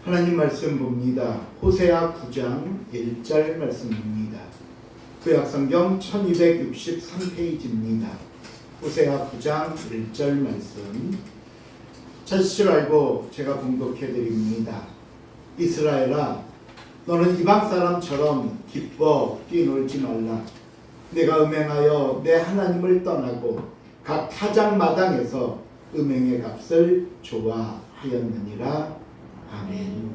하나님 말씀 봅니다. 호세아 9장 1절 말씀입니다. 구약성경 1263페이지입니다. 호세아 9장 1절 말씀 찾으실 줄 알고 제가 봉독해 드립니다. 이스라엘아, 너는 이방 사람처럼 기뻐 뛰놀지 말라. 내가 음행하여 내 하나님을 떠나고 각 타작 마당에서 음행의 값을 좋아하였느니라. 아멘.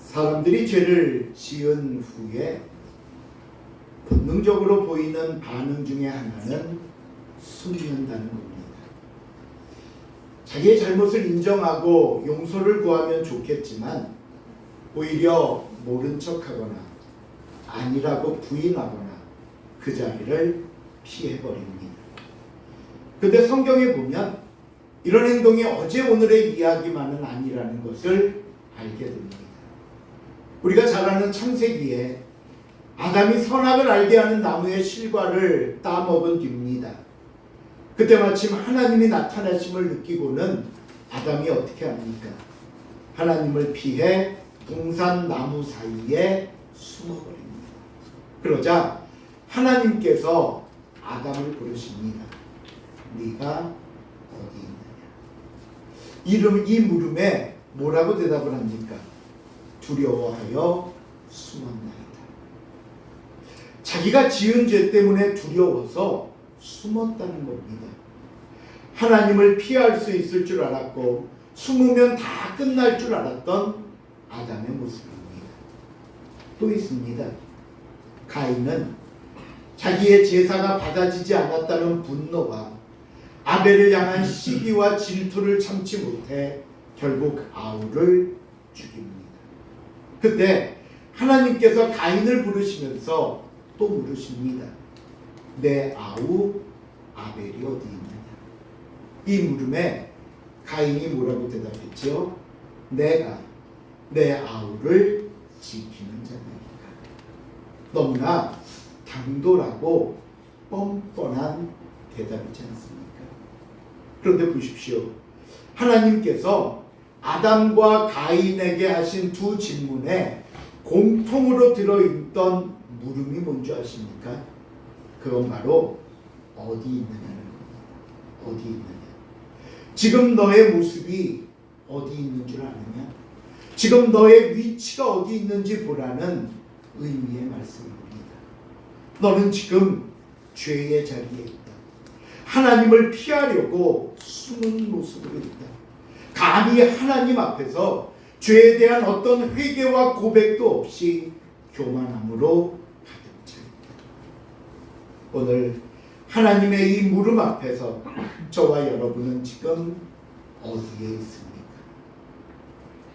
사람들이 죄를 지은 후에 본능적으로 보이는 반응 중에 하나는 숨는다는 겁니다. 자기의 잘못을 인정하고 용서를 구하면 좋겠지만 오히려 모른 척하거나 아니라고 부인하거나 그 자리를 피해버립니다. 그런데 성경에 보면 이런 행동이 어제 오늘의 이야기만은 아니라는 것을 알게 됩니다. 우리가 잘 아는 창세기에 아담이 선악을 알게 하는 나무의 실과를 따먹은 뒤입니다. 그때 마침 하나님이 나타나심을 느끼고는 아담이 어떻게 합니까? 하나님을 피해 동산나무 사이에 숨어버립니다. 그러자 하나님께서 아담을 부르십니다. 네가 어디 있느냐? 이 물음에 뭐라고 대답을 합니까? 두려워하여 숨었나이다. 자기가 지은 죄 때문에 두려워서 숨었다는 겁니다. 하나님을 피할 수 있을 줄 알았고 숨으면 다 끝날 줄 알았던 아담의 모습입니다. 또 있습니다. 가인은 자기의 제사가 받아지지 않았다는 분노와 아벨을 향한 시기와 질투를 참지 못해 결국 아우를 죽입니다. 그때 하나님께서 가인을 부르시면서 또 물으십니다. 내 아우 아벨이 어디 있느냐? 이 물음에 가인이 뭐라고 대답했죠? 내가 내 아우를 지키는 자니까. 너무나 당돌하고 뻔뻔한 대답이지 않습니까? 그런데 보십시오. 하나님께서 아담과 가인에게 하신 두 질문에 공통으로 들어있던 물음이 뭔지 아십니까? 그건 바로 어디 있느냐는 겁니다. 어디 있느냐? 지금 너의 모습이 어디 있는 줄 아느냐? 지금 너의 위치가 어디 있는지 보라는 의미의 말씀입니다. 너는 지금 죄의 자리에 있다. 하나님을 피하려고 숨은 모습으로 있다. 감히 하나님 앞에서 죄에 대한 어떤 회개와 고백도 없이 교만함으로 가득 차 있다. 오늘 하나님의 이 물음 앞에서 저와 여러분은 지금 어디에 있습니까?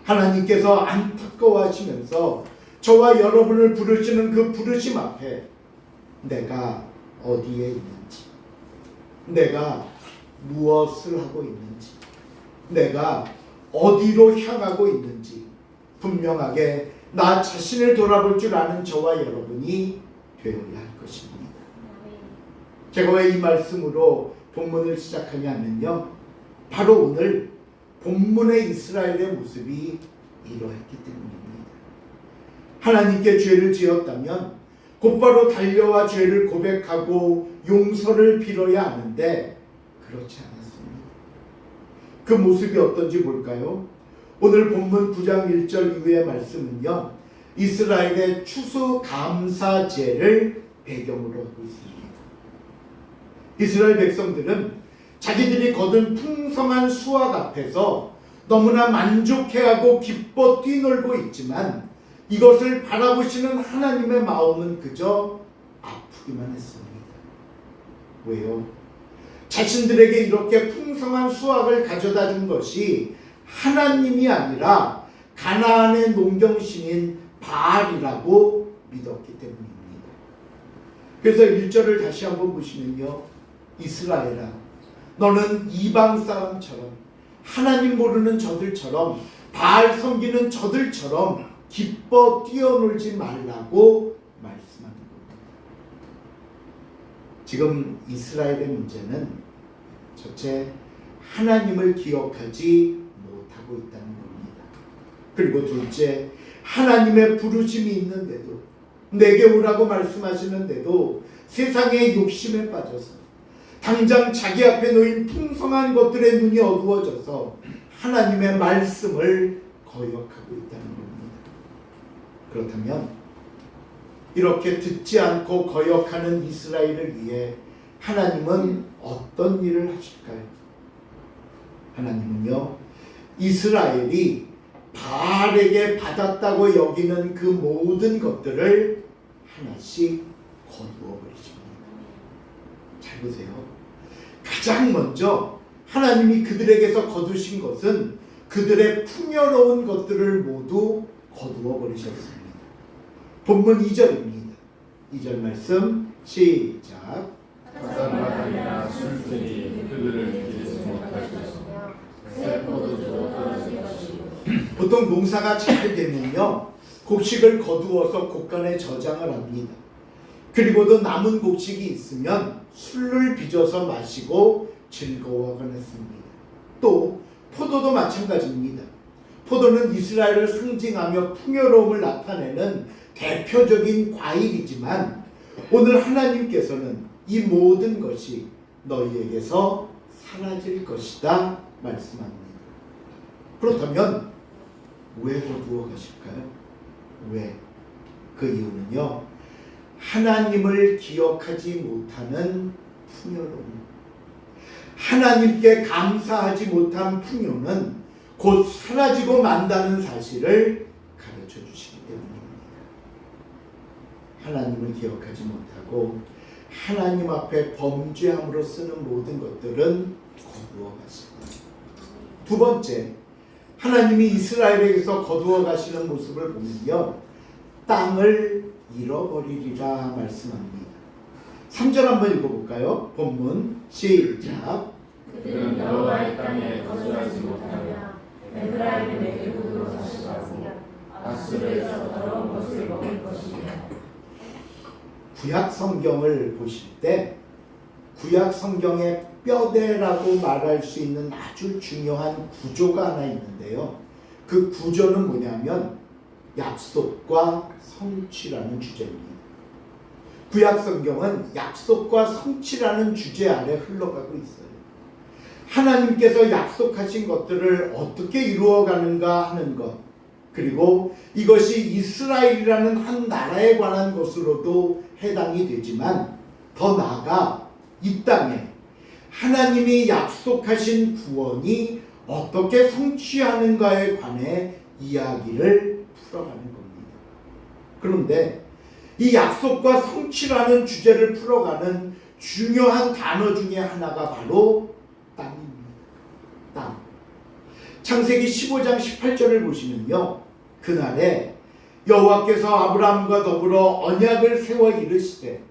하나님께서 안타까워하시면서 저와 여러분을 부르시는 그 부르심 앞에 내가 어디에 있는지, 내가 무엇을 하고 있는지, 내가 어디로 향하고 있는지 분명하게 나 자신을 돌아볼 줄 아는 저와 여러분이 되어야 할 것입니다. 제가 왜 이 말씀으로 본문을 시작하냐면요, 바로 오늘 본문의 이스라엘의 모습이 이러했기 때문입니다. 하나님께 죄를 지었다면 곧바로 달려와 죄를 고백하고 용서를 빌어야 하는데 그렇지 않았습니다. 그 모습이 어떤지 볼까요? 오늘 본문 9장 1절 이후의 말씀은요, 이스라엘의 추수감사제를 배경으로 하고 있습니다. 이스라엘 백성들은 자기들이 거둔 풍성한 수확 앞에서 너무나 만족해하고 기뻐 뛰놀고 있지만 이것을 바라보시는 하나님의 마음은 그저 아프기만 했습니다. 왜요? 자신들에게 이렇게 풍성한 수확을 가져다 준 것이 하나님이 아니라 가나안의 농경신인 바알이라고 믿었기 때문입니다. 그래서 1절을 다시 한번 보시면요, 이스라엘아, 너는 이방 사람처럼, 하나님 모르는 저들처럼, 바알 섬기는 저들처럼 기뻐 뛰어놀지 말라고 말씀하는 겁니다. 지금 이스라엘의 문제는 첫째, 하나님을 기억하지 못하고 있다는 겁니다. 그리고 둘째, 하나님의 부르심이 있는데도, 내게 오라고 말씀하시는데도 세상의 욕심에 빠져서 당장 자기 앞에 놓인 풍성한 것들의 눈이 어두워져서 하나님의 말씀을 거역하고 있다는 겁니다. 그렇다면 이렇게 듣지 않고 거역하는 이스라엘을 위해 하나님은 어떤 일을 하실까요? 하나님은요, 이스라엘이 바알에게 받았다고 여기는 그 모든 것들을 하나씩 거두어 버리십니다. 잘 보세요. 가장 먼저 하나님이 그들에게서 거두신 것은 그들의 풍요로운 것들을 모두 거두어 버리셨습니다. 본문 2절입니다. 2절 말씀 시작. 가장마당이나 술들이 그들을 이기지 못할 것이며 새 포도주도 떨어질 것이요. 보통 농사가 잘 되면요, 곡식을 거두어서 곡간에 저장을 합니다. 그리고도 남은 곡식이 있으면 술을 빚어서 마시고 즐거워하곤 했습니다. 또 포도도 마찬가지입니다. 포도는 이스라엘을 상징하며 풍요로움을 나타내는 대표적인 과일이지만 오늘 하나님께서는 이 모든 것이 너희에게서 사라질 것이다 말씀합니다. 그렇다면 왜 거두어 가실까요? 왜? 그 이유는요, 하나님을 기억하지 못하는 풍요로움, 하나님께 감사하지 못한 풍요는 곧 사라지고 만다는 사실을 가르쳐 주시기 때문입니다. 하나님을 기억하지 못하고 하나님 앞에 범죄함으로 쓰는 모든 것들은 거두어 가십니다. 두 번째, 하나님이 이스라엘에게서 거두어 가시는 모습을 보면요, 땅을 잃어버리리라 말씀합니다. 3절 한번 읽어볼까요? 본문 시작. 그들은 여호와의 땅에 거주하지 못하며 에브라임의 애굽으로 다시 가고 아수르에서 더러운 것을 먹을 것이며. 구약 성경을 보실 때 구약 성경의 뼈대라고 말할 수 있는 아주 중요한 구조가 하나 있는데요. 그 구조는 뭐냐면 약속과 성취라는 주제입니다. 구약 성경은 약속과 성취라는 주제 아래 흘러가고 있어요. 하나님께서 약속하신 것들을 어떻게 이루어가는가 하는 것, 그리고 이것이 이스라엘이라는 한 나라에 관한 것으로도 해당이 되지만 더 나아가 이 땅에 하나님이 약속하신 구원이 어떻게 성취하는가에 관해 이야기를 풀어가는 겁니다. 그런데 이 약속과 성취라는 주제를 풀어가는 중요한 단어 중에 하나가 바로 땅입니다. 땅. 창세기 15장 18절을 보시면요, 그날에 여호와께서 아브라함과 더불어 언약을 세워 이르시되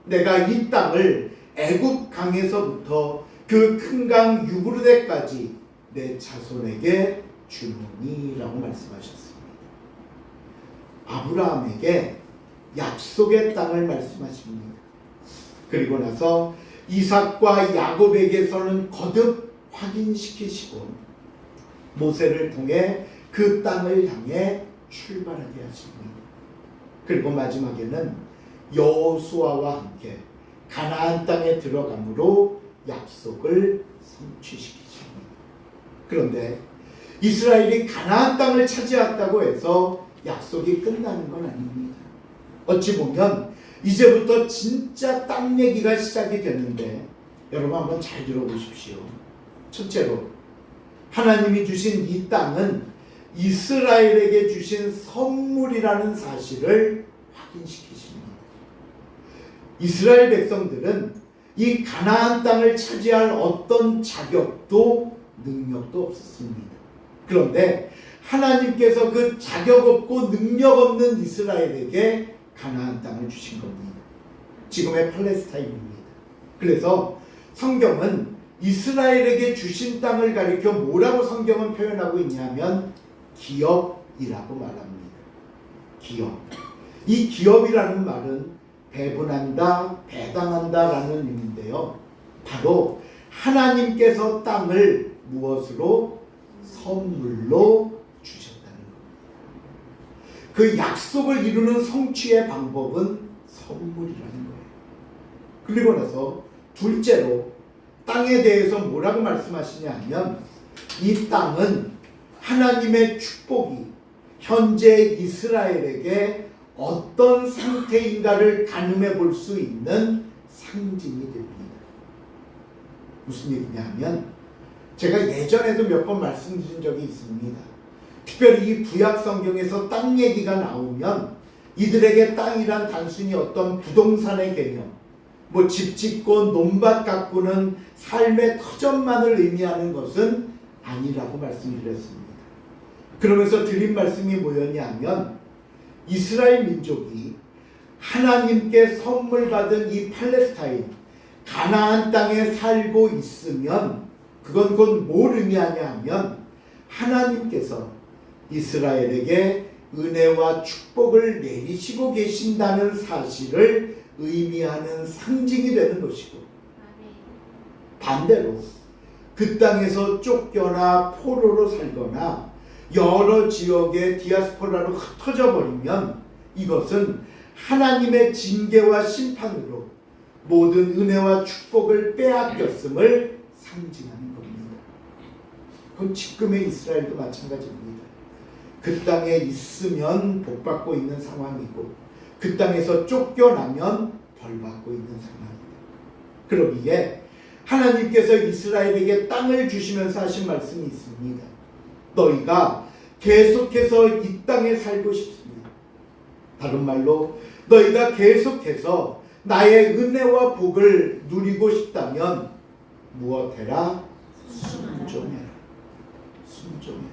내가 이 땅을 애굽 강에서부터 그 큰 강 유브르데까지 내 자손에게 주노니라고 말씀하셨습니다. 아브라함에게 약속의 땅을 말씀하십니다. 그리고 나서 이삭과 야곱에게서는 거듭 확인시키시고 모세를 통해 그 땅을 향해 출발하게 하십니다. 그리고 마지막에는 여호수아와 함께 가나안 땅에 들어감으로 약속을 성취시키십니다. 그런데 이스라엘이 가나안 땅을 차지했다고 해서 약속이 끝나는 건 아닙니다. 어찌 보면 이제부터 진짜 땅 얘기가 시작이 되는데 여러분 한번 잘 들어보십시오. 첫째로 하나님이 주신 이 땅은 이스라엘에게 주신 선물이라는 사실을 확인시키십니다. 이스라엘 백성들은 이 가나안 땅을 차지할 어떤 자격도 능력도 없었습니다. 그런데 하나님께서 그 자격 없고 능력 없는 이스라엘에게 가나안 땅을 주신 겁니다. 지금의 팔레스타인입니다. 그래서 성경은 이스라엘에게 주신 땅을 가리켜 뭐라고 성경은 표현하고 있냐면 기업이라고 말합니다. 기업. 이 기업이라는 말은 배분한다, 배당한다 라는 의미인데요. 바로 하나님께서 땅을 무엇으로? 선물로 주셨다는 겁니다. 그 약속을 이루는 성취의 방법은 선물이라는 거예요. 그리고 나서 둘째로 땅에 대해서 뭐라고 말씀하시냐 하면 이 땅은 하나님의 축복이 현재 이스라엘에게 어떤 상태인가를 가늠해 볼 수 있는 상징이 됩니다. 무슨 얘기냐 하면 제가 예전에도 몇 번 말씀드린 적이 있습니다. 특별히 이 구약 성경에서 땅 얘기가 나오면 이들에게 땅이란 단순히 어떤 부동산의 개념, 뭐 집 짓고 논밭 가꾸는 삶의 터전만을 의미하는 것은 아니라고 말씀드렸습니다. 그러면서 드린 말씀이 뭐였냐면 이스라엘 민족이 하나님께 선물 받은 이 팔레스타인 가나안 땅에 살고 있으면 그건 곧 뭘 의미하냐 하면 하나님께서 이스라엘에게 은혜와 축복을 내리시고 계신다는 사실을 의미하는 상징이 되는 것이고, 반대로 그 땅에서 쫓겨나 포로로 살거나 여러 지역의 디아스포라로 흩어져 버리면 이것은 하나님의 징계와 심판으로 모든 은혜와 축복을 빼앗겼음을 상징하는 겁니다. 그건 지금의 이스라엘도 마찬가지입니다. 그 땅에 있으면 복받고 있는 상황이고 그 땅에서 쫓겨나면 벌받고 있는 상황입니다. 그러기에 하나님께서 이스라엘에게 땅을 주시면서 하신 말씀이 있습니다. 너희가 계속해서 이 땅에 살고 싶습니다. 다른 말로 너희가 계속해서 나의 은혜와 복을 누리고 싶다면 무엇해라? 순종해라. 순종해라.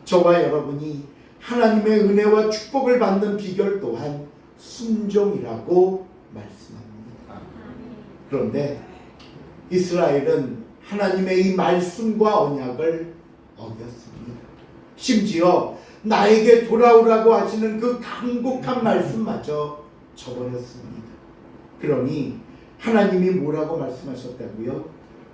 저와 여러분이 하나님의 은혜와 축복을 받는 비결 또한 순종이라고 말씀합니다. 그런데 이스라엘은 하나님의 이 말씀과 언약을 어겼습니다. 심지어 나에게 돌아오라고 하시는 그 간곡한 말씀마저 저버렸습니다. 그러니 하나님이 뭐라고 말씀하셨다고요?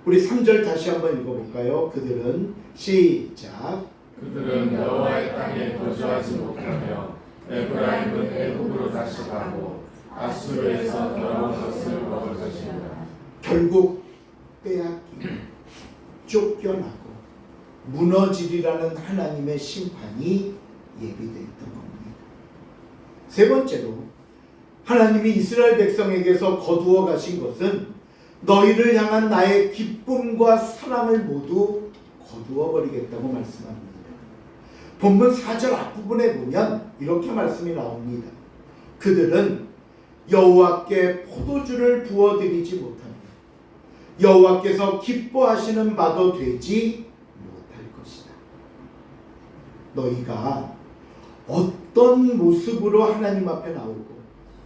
우리 3절 다시 한번 읽어볼까요? 그들은 시작. 그들은 여호와의 땅에 거주하지 못하며 에브라임은 애굽으로 다시 가고 아수르에서 더러운 것을 먹을 것이니라. 결국 빼앗기고 쫓겨나고 무너지리라는 하나님의 심판이 예비되어 있던 겁니다. 세 번째로 하나님이 이스라엘 백성에게서 거두어 가신 것은 너희를 향한 나의 기쁨과 사랑을 모두 거두어 버리겠다고 말씀합니다. 본문 4절 앞부분에 보면 이렇게 말씀이 나옵니다. 그들은 여호와께 포도주를 부어드리지 못하며 여호와께서 기뻐하시는 바도 되지 못할 것이다. 너희가 어떤 모습으로 하나님 앞에 나오고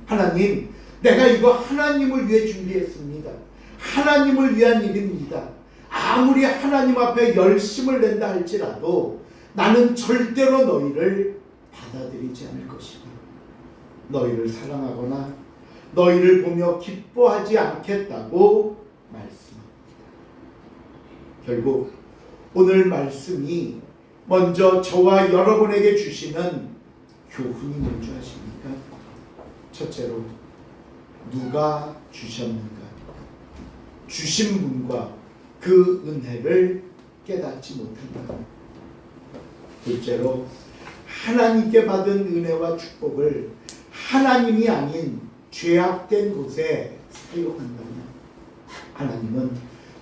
하나님, 내가 이거 하나님을 위해 준비했습니다. 하나님을 위한 일입니다. 아무리 하나님 앞에 열심을 낸다 할지라도 나는 절대로 너희를 받아들이지 않을 것이고 너희를 사랑하거나 너희를 보며 기뻐하지 않겠다고 말씀합니다. 결국 오늘 말씀이 먼저 저와 여러분에게 주시는 교훈이 뭔지 아십니까? 첫째로 누가 주셨는가? 주신 분과 그 은혜를 깨닫지 못한다. 둘째로 하나님께 받은 은혜와 축복을 하나님이 아닌 죄악된 곳에 사용한다면 하나님은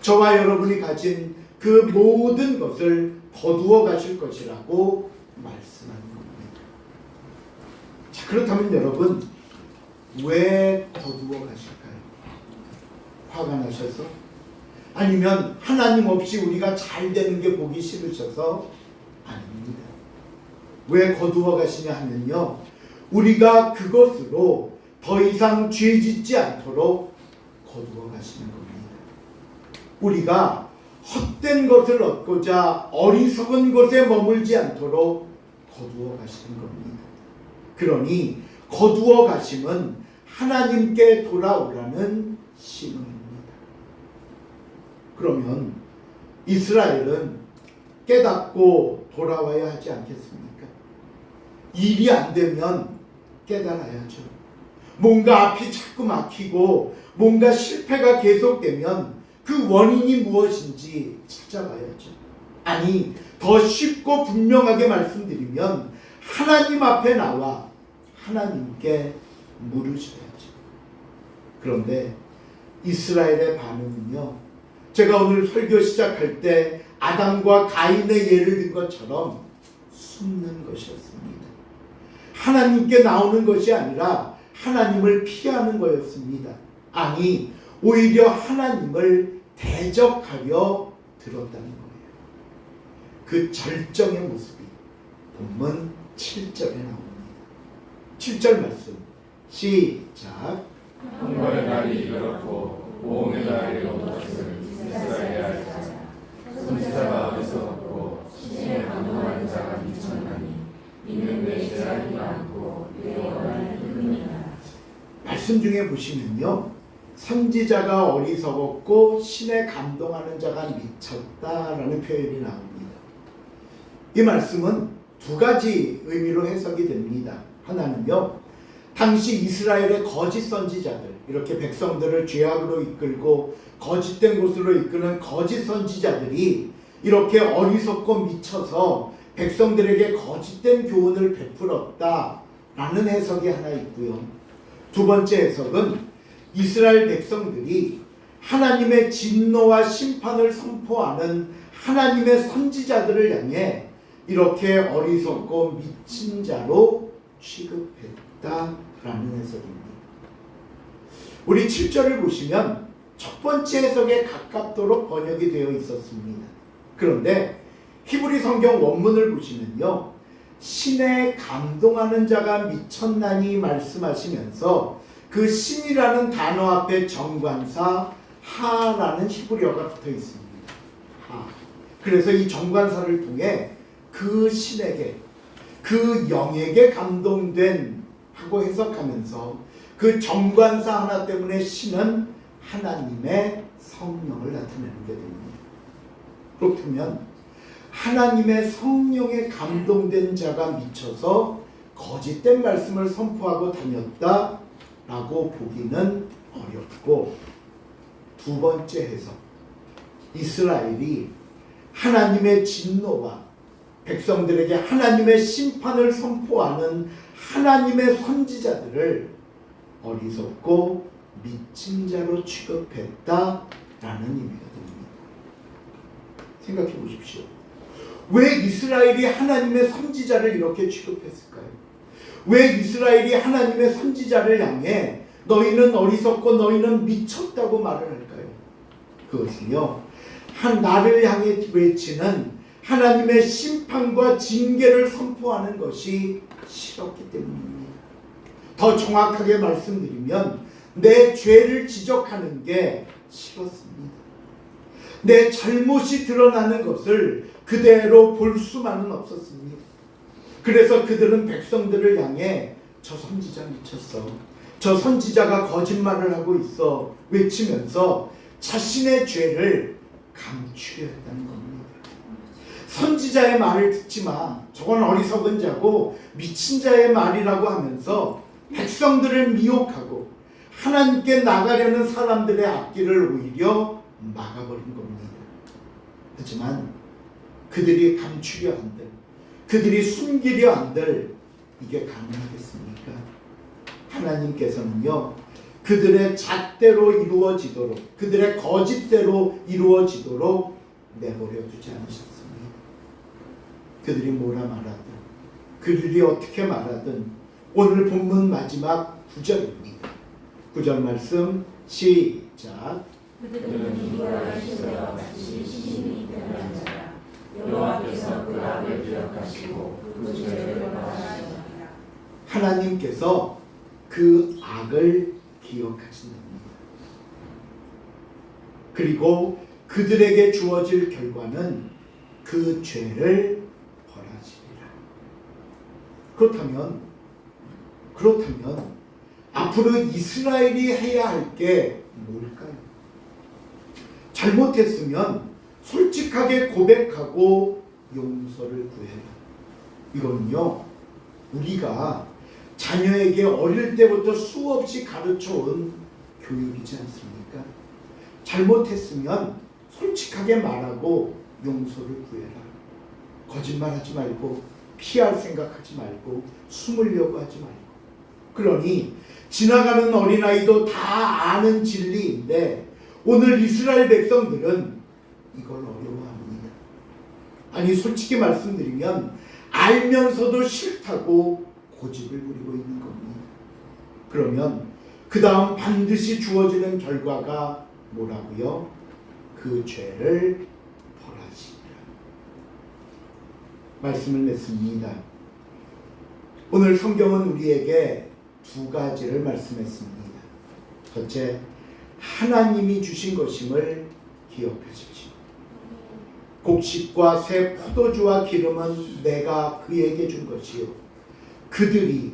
저와 여러분이 가진 그 모든 것을 거두어 가실 것이라고 말씀하는 겁니다. 자, 그렇다면 여러분 왜 거두어 가실까요? 화가 나셔서? 아니면 하나님 없이 우리가 잘 되는 게 보기 싫으셔서? 아닙니다. 왜 거두어 가시냐 하면요, 우리가 그것으로 더 이상 죄 짓지 않도록 거두어 가시는 겁니다. 우리가 헛된 것을 얻고자 어리석은 곳에 머물지 않도록 거두어 가시는 겁니다. 그러니 거두어 가심은 하나님께 돌아오라는 신호입니다. 그러면 이스라엘은 깨닫고 돌아와야 하지 않겠습니까? 일이 안 되면 깨달아야죠. 뭔가 앞이 자꾸 막히고 뭔가 실패가 계속되면 그 원인이 무엇인지 찾아봐야죠. 아니, 더 쉽고 분명하게 말씀드리면 하나님 앞에 나와 하나님께 물으셔야죠. 그런데 이스라엘의 반응은요, 제가 오늘 설교 시작할 때 아담과 가인의 예를 든 것처럼 숨는 것이었습니다. 하나님께 나오는 것이 아니라 하나님을 피하는 거였습니다. 아니, 오히려 하나님을 대적하려 들었다는 거예요. 그 절정의 모습이 본문 7절에 나옵니다. 7절 말씀 시작. 형벌의 날이 이르렀고 보응의 날이 온 것을 이스라엘에 알자. 선지자가 어리석었고 신에 감동하는 자가 미쳤나니 이는 내 제한이 많고 내 원한이 흠이라. 말씀 중에 보시면요, 선지자가 어리석었고 신에 감동하는 자가 미쳤다라는 표현이 나옵니다. 이 말씀은 두 가지 의미로 해석이 됩니다. 하나는요, 당시 이스라엘의 거짓 선지자들, 이렇게 백성들을 죄악으로 이끌고 거짓된 곳으로 이끄는 거짓 선지자들이 이렇게 어리석고 미쳐서 백성들에게 거짓된 교훈을 베풀었다라는 해석이 하나 있고요. 두 번째 해석은 이스라엘 백성들이 하나님의 진노와 심판을 선포하는 하나님의 선지자들을 향해 이렇게 어리석고 미친 자로 취급했다라는 해석입니다. 우리 7절을 보시면 첫 번째 해석에 가깝도록 번역이 되어 있었습니다. 그런데 히브리 성경 원문을 보시면요, 신에 감동하는 자가 미쳤나니 말씀하시면서 그 신이라는 단어 앞에 정관사 하라는 히브리어가 붙어 있습니다. 하. 그래서 이 정관사를 통해 그 신에게, 그 영에게 감동된 하고 해석하면서 그 정관사 하나 때문에 신은 하나님의 성령을 나타내는 게 됩니다. 그렇다면 하나님의 성령에 감동된 자가 미쳐서 거짓된 말씀을 선포하고 다녔다라고 보기는 어렵고, 두 번째 해석, 이스라엘이 하나님의 진노와 백성들에게 하나님의 심판을 선포하는 하나님의 선지자들을 어리석고 미친 자로 취급했다라는 의미가 됩니다. 생각해 보십시오. 왜 이스라엘이 하나님의 선지자를 이렇게 취급했을까요? 왜 이스라엘이 하나님의 선지자를 향해 너희는 어리석고 너희는 미쳤다고 말을 할까요? 그것은요, 나를 향해 외치는 하나님의 심판과 징계를 선포하는 것이 싫었기 때문입니다. 더 정확하게 말씀드리면 내 죄를 지적하는 게 싫었습니다. 내 잘못이 드러나는 것을 그대로 볼 수만은 없었습니다. 그래서 그들은 백성들을 향해 저 선지자 미쳤어, 저 선지자가 거짓말을 하고 있어 외치면서 자신의 죄를 감추려 했다는 겁니다. 선지자의 말을 듣지 마, 저건 어리석은 자고 미친 자의 말이라고 하면서 백성들을 미혹하고 하나님께 나가려는 사람들의 앞길을 오히려 막아버린 겁니다. 하지만 그들이 감추려 한들, 그들이 숨기려 한들 이게 가능하겠습니까? 하나님께서는요, 그들의 잣대로 이루어지도록, 그들의 거짓대로 이루어지도록 내버려 두지 않으셨습니다. 그들이 뭐라 말하든, 그들이 어떻게 말하든 오늘 본문 마지막 9절입니다. 9절 말씀 시작. 그들은 이거를 시세와 같이 신이 변한 자라. 여호와께서 그 악을 기억하시고 그 죄를 벌하시리라. 하나님께서 그 악을 기억하신답니다. 그리고 그들에게 주어질 결과는 그 죄를 벌하시리라. 그렇다면 앞으로 이스라엘이 해야 할 게 뭘까요? 잘못했으면 솔직하게 고백하고 용서를 구해라. 이거는요, 우리가 자녀에게 어릴 때부터 수없이 가르쳐온 교육이지 않습니까? 잘못했으면 솔직하게 말하고 용서를 구해라. 거짓말하지 말고, 피할 생각하지 말고, 숨으려고 하지 말고. 그러니 지나가는 어린아이도 다 아는 진리인데 오늘 이스라엘 백성들은 이걸 어려워합니다. 아니, 솔직히 말씀드리면 알면서도 싫다고 고집을 부리고 있는 겁니다. 그러면 그 다음 반드시 주어지는 결과가 뭐라고요? 그 죄를 벌하시리라. 말씀을 맺습니다. 오늘 성경은 우리에게 두 가지를 말씀했습니다. 첫째, 하나님이 주신 것임을 기억하십시오. 곡식과 새 포도주와 기름은 내가 그에게 준 것이요, 그들이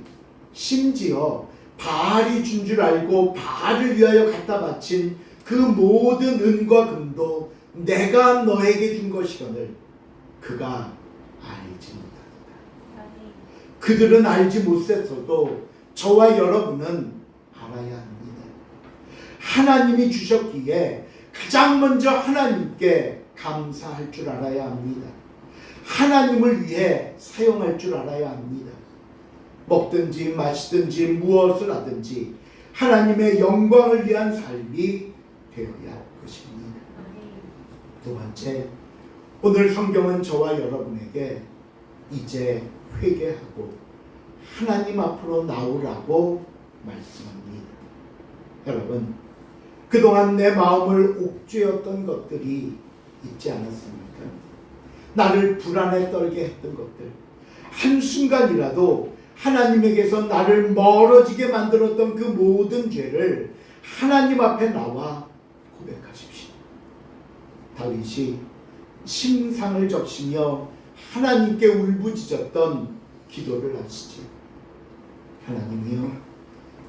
심지어 바알이 준 줄 알고 바알을 위하여 갖다 바친 그 모든 은과 금도 내가 너에게 준 것이거늘 그가 알지 못한다. 그들은 알지 못했어도 저와 여러분은 알아야 합니다. 하나님이 주셨기에 가장 먼저 하나님께 감사할 줄 알아야 합니다. 하나님을 위해 사용할 줄 알아야 합니다. 먹든지 마시든지 무엇을 하든지 하나님의 영광을 위한 삶이 되어야 할 것입니다. 두 번째, 오늘 성경은 저와 여러분에게 이제 회개하고 하나님 앞으로 나오라고 말씀합니다. 여러분, 그동안 내 마음을 옥죄었던 것들이 있지 않았습니까? 나를 불안에 떨게 했던 것들, 한순간이라도 하나님에게서 나를 멀어지게 만들었던 그 모든 죄를 하나님 앞에 나와 고백하십시오. 다윗이 심상을 적시며 하나님께 울부짖었던 기도를 하시죠. 하나님이여,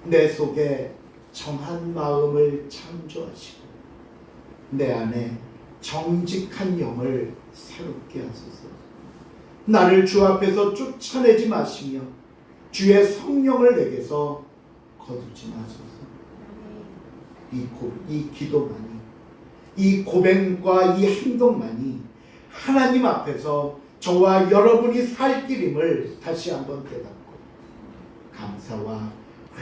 내 속에 정한 마음을 창조하시고 내 안에 정직한 영을 새롭게 하소서. 나를 주 앞에서 쫓아내지 마시며 주의 성령을 내게서 거두지 마소서. 이 기도만이, 이 고백과 이 행동만이 하나님 앞에서 저와 여러분이 살 길임을 다시 한번 깨닫고 감사와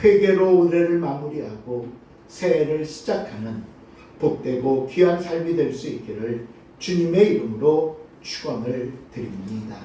회개로 올해를 마무리하고 새해를 시작하는 복되고 귀한 삶이 될 수 있기를 주님의 이름으로 축원을 드립니다.